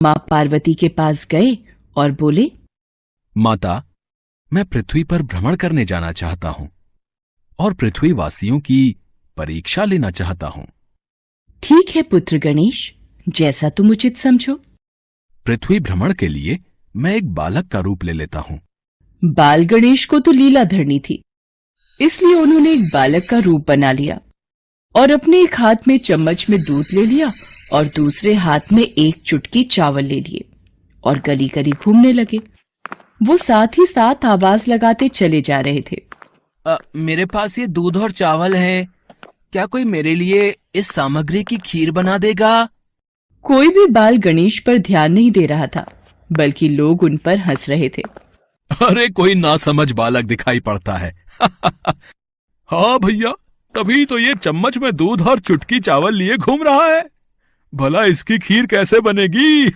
माँ पार्वती के पास गए और बोले, माता, मैं पृथ्वी पर भ्रमण करने जाना चाहता हूं और पृथ्वी वासियों की परीक्षा लेना चाहता हूं। ठीक है पुत्र गणेश, जैसा तुम उचित समझो। पृथ्वी भ्रमण के लिए मैं एक बालक का रूप ले लेता हूं। बाल गणेश को तो लीला धरनी थी, इसलिए उन्होंने एक बालक का रूप बना लिया और अपने एक हाथ में चम्मच में दूध ले लिया और दूसरे हाथ में एक चुटकी चावल ले लिए और गली गली घूमने लगे। वो साथ ही साथ आवाज लगाते चले जा रहे थे। मेरे पास ये दूध और चावल है, क्या कोई मेरे लिए इस सामग्री की खीर बना देगा? कोई भी बाल गणेश पर ध्यान नहीं दे रहा था, बल्कि लोग उन पर हंस रहे थे। अरे कोई नासमझ बालक दिखाई पड़ता है। हाँ भैया, तभी तो ये चम्मच में दूध और चुटकी चावल लिए घूम रहा है। भला इसकी खीर कैसे बनेगी?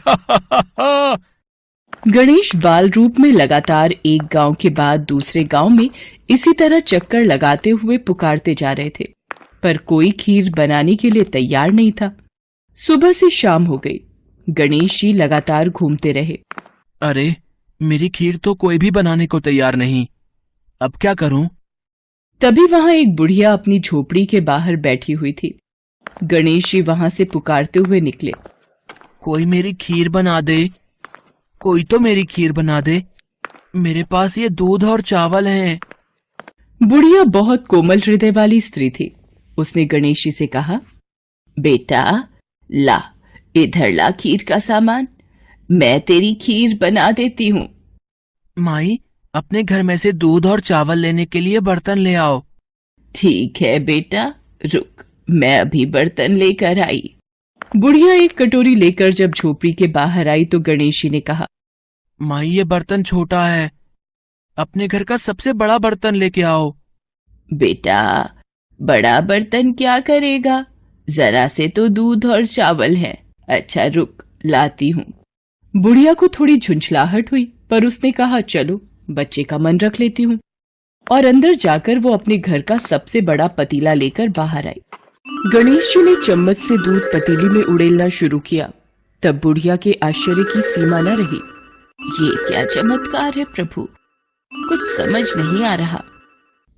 गणेश बाल रूप में लगातार एक गांव के बाद दूसरे गांव में इसी तरह चक्कर लगाते हुए पुकारते जा रहे थे, पर कोई खीर बनाने के लिए तैयार नहीं था। सुबह से शाम हो गई, गणेश जी लगातार घूमते रहे। अरे, मेरी खीर तो कोई भी बनाने को तैयार नहीं, अब क्या करूं? तभी वहां एक बुढ़िया अपनी झोपड़ी के बाहर बैठी हुई थी। गणेश जी वहां से पुकारते हुए निकले, कोई मेरी खीर बना दे, कोई तो मेरी खीर बना दे, मेरे पास ये दूध और चावल हैं। बुढ़िया बहुत कोमल हृदय वाली स्त्री थी। उसने गणेश जी से कहा, बेटा ला, इधर ला खीर का सामान, मैं तेरी खीर बना देती हूँ। माई, अपने घर में से दूध और चावल लेने के लिए बर्तन ले आओ। ठीक है बेटा, रुक, मैं अभी बर्तन लेकर आई। बुढ़िया एक कटोरी लेकर जब झोपड़ी के बाहर आई तो गणेश जी ने कहा, माई, ये बर्तन छोटा है, अपने घर का सबसे बड़ा बर्तन लेके आओ। बेटा, बड़ा बर्तन क्या करेगा, जरा से तो दूध और चावल है। अच्छा रुक, लाती हूँ। बुढ़िया को थोड़ी झुंझलाहट हुई, पर उसने कहा, चलो बच्चे का मन रख लेती हूँ, और अंदर जाकर वो अपने घर का सबसे बड़ा पतीला लेकर बाहर आई। गणेश जी ने चम्मच से दूध पतीली में उड़ेलना शुरू किया। तब बुढ़िया के आश्चर्य की सीमा न रही। ये क्या चमत्कार है प्रभु, कुछ समझ नहीं आ रहा।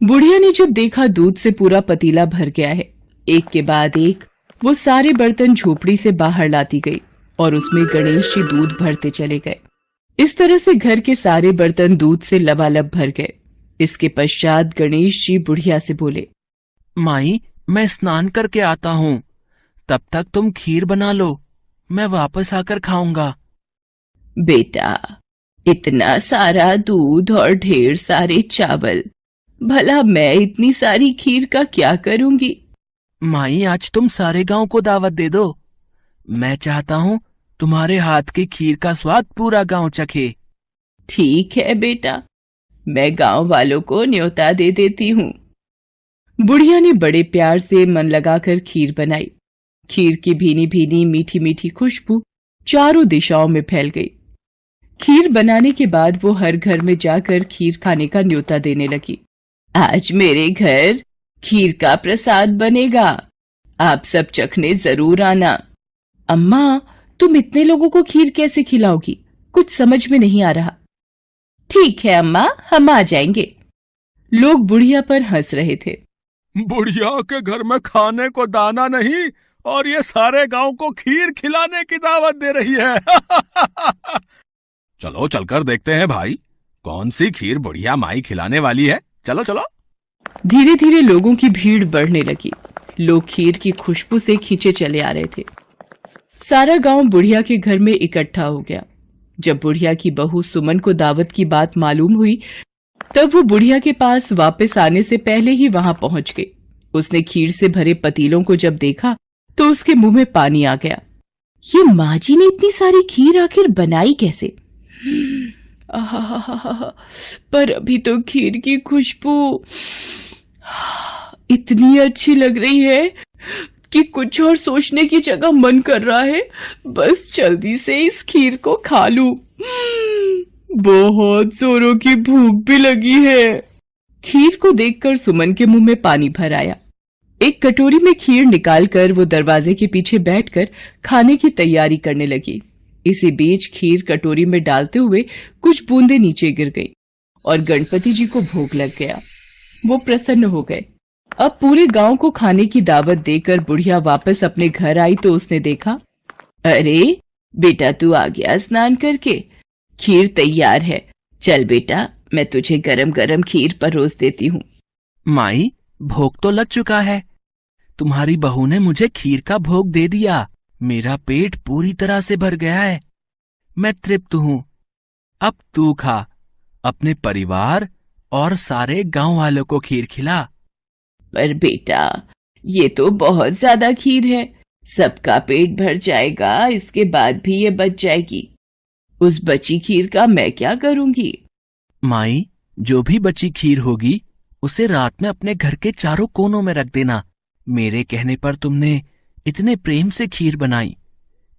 बुढ़िया ने जब देखा दूध से पूरा पतीला भर गया है, एक के बाद एक वो सारे बर्तन झोपड़ी से बाहर लाती गई और उसमें गणेश जी दूध भरते चले गए। इस तरह से घर के सारे बर्तन दूध से लबालब भर गए। इसके पश्चात गणेश जी बुढ़िया से बोले, माई, मैं स्नान करके आता हूँ, तब तक तुम खीर बना लो, मैं वापस आकर खाऊंगा। बेटा, इतना सारा दूध और ढेर सारे चावल, भला मैं इतनी सारी खीर का क्या करूंगी? माई, आज तुम सारे गांव को दावत दे दो, मैं चाहता हूँ तुम्हारे हाथ की खीर का स्वाद पूरा गांव चखे। ठीक है बेटा, मैं गांव वालों को न्योता दे देती हूँ। बुढ़िया ने बड़े प्यार से मन लगाकर खीर बनाई। खीर की भीनी भीनी मीठी मीठी खुशबू चारों दिशाओं में फैल गई। खीर बनाने के बाद वो हर घर में जाकर खीर खाने का न्योता देने लगी। आज मेरे घर खीर का प्रसाद बनेगा, आप सब चखने जरूर आना। अम्मा, तुम इतने लोगों को खीर कैसे खिलाओगी, कुछ समझ में नहीं आ रहा। ठीक है अम्मा, हम आ जाएंगे। लोग बुढ़िया पर हंस रहे थे। बुढ़िया के घर में खाने को दाना नहीं और ये सारे गांव को खीर खिलाने की दावत दे रही है। चलो चलकर देखते हैं भाई, कौन सी खीर बुढ़िया माई खिलाने वाली है। चलो चलो। धीरे धीरे लोगों की भीड़ बढ़ने लगी। लोग खीर की खुशबू से खींचे चले आ रहे थे। सारा गांव बुढ़िया के घर में इकट्ठा हो गया। जब बुढ़िया की बहू सुमन को दावत की बात मालूम हुई, तब वो बुढ़िया के पास वापस आने से पहले ही वहां पहुंच गई। उसने खीर से भरे पतीलों को जब देखा तो उसके मुंह में पानी आ गया। ये माँ जी ने इतनी सारी खीर आखिर बनाई कैसे? पर अभी तो खीर की खुशबू इतनी अच्छी लग रही है कि कुछ और सोचने की जगह मन कर रहा है बस जल्दी से इस खीर को खा लूं। बहुत जोरों की भूख भी लगी है। खीर को देखकर सुमन के मुंह में पानी भर आया। एक कटोरी में खीर निकालकर वो दरवाजे के पीछे बैठकर खाने की तैयारी करने लगी। इसी बीच खीर कटोरी में डालते हुए कुछ बूंदे नीचे गिर गई और गणपति जी को भोग लग गया। वो प्रसन्न हो गए। अब पूरे गांव को खाने की दावत देकर बुढ़िया वापस अपने घर आई तो उसने देखा, अरे बेटा तू आ गया स्नान करके, खीर तैयार है। चल बेटा, मैं तुझे गरम गरम खीर परोस देती हूँ। माई, भोग तो लग चुका है। तुम्हारी बहू ने मुझे खीर का भोग दे दिया। मेरा पेट पूरी तरह से भर गया है। मैं तृप्त हूँ। अब तू खा, अपने परिवार और सारे गांव वालों को खीर खिला। पर बेटा, ये तो बहुत ज्यादा खीर है, सबका पेट भर जाएगा, इसके बाद भी ये बच जाएगी। उस बची खीर का मैं क्या करूंगी? माई, जो भी बची खीर होगी उसे रात में अपने घर के चारों कोनों में रख देना। मेरे कहने पर तुमने इतने प्रेम से खीर बनाई,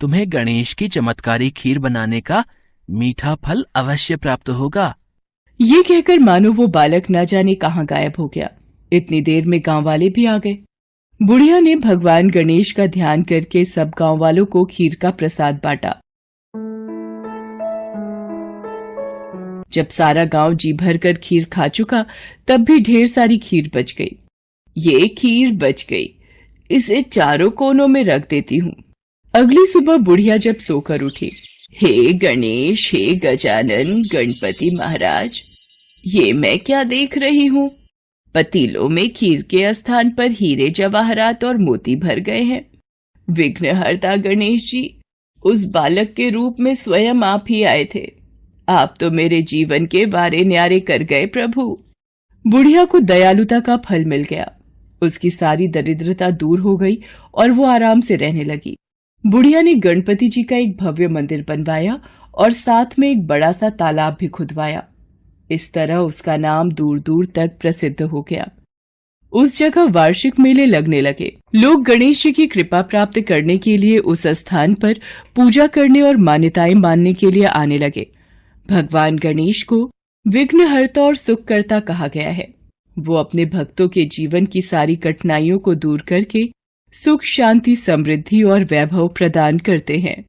तुम्हें गणेश की चमत्कारी खीर बनाने का मीठा फल अवश्य प्राप्त होगा। ये कहकर मानो वो बालक न जाने कहाँ गायब हो गया। इतनी देर में गांव वाले भी आ गए। बुढ़िया ने भगवान गणेश का ध्यान करके सब गांव वालों को खीर का प्रसाद बांटा। जब सारा गांव जी भर कर खीर खा चुका, तब भी ढेर सारी खीर बच गई। ये खीर बच गई, इसे चारों कोनों में रख देती हूँ। अगली सुबह बुढ़िया जब सोकर उठी, हे गणेश, हे गजानन, गणपति महाराज, ये मैं क्या देख रही हूँ? पतीलों में खीर के स्थान पर हीरे जवाहरात और मोती भर गए हैं। विघ्नहर्ता गणेश जी उस बालक के रूप में स्वयं आप ही आए थे। आप तो मेरे जीवन के वारे न्यारे कर गए प्रभु। बुढ़िया को दयालुता का फल मिल गया। उसकी सारी दरिद्रता दूर हो गई और वो आराम से रहने लगी। बुढ़िया ने गणपति जी का एक भव्य मंदिर बनवाया और साथ में एक बड़ा सा तालाब भी खुदवाया। इस तरह उसका नाम दूर दूर तक प्रसिद्ध हो गया। उस जगह वार्षिक मेले लगने लगे। लोग गणेश जी की कृपा प्राप्त करने के लिए उस स्थान पर पूजा करने और मान्यताएं मानने के लिए आने लगे। भगवान गणेश को विघ्नहर्ता और सुखकर्ता कहा गया है। वो अपने भक्तों के जीवन की सारी कठिनाइयों को दूर करके सुख, शांति, समृद्धि और वैभव प्रदान करते हैं।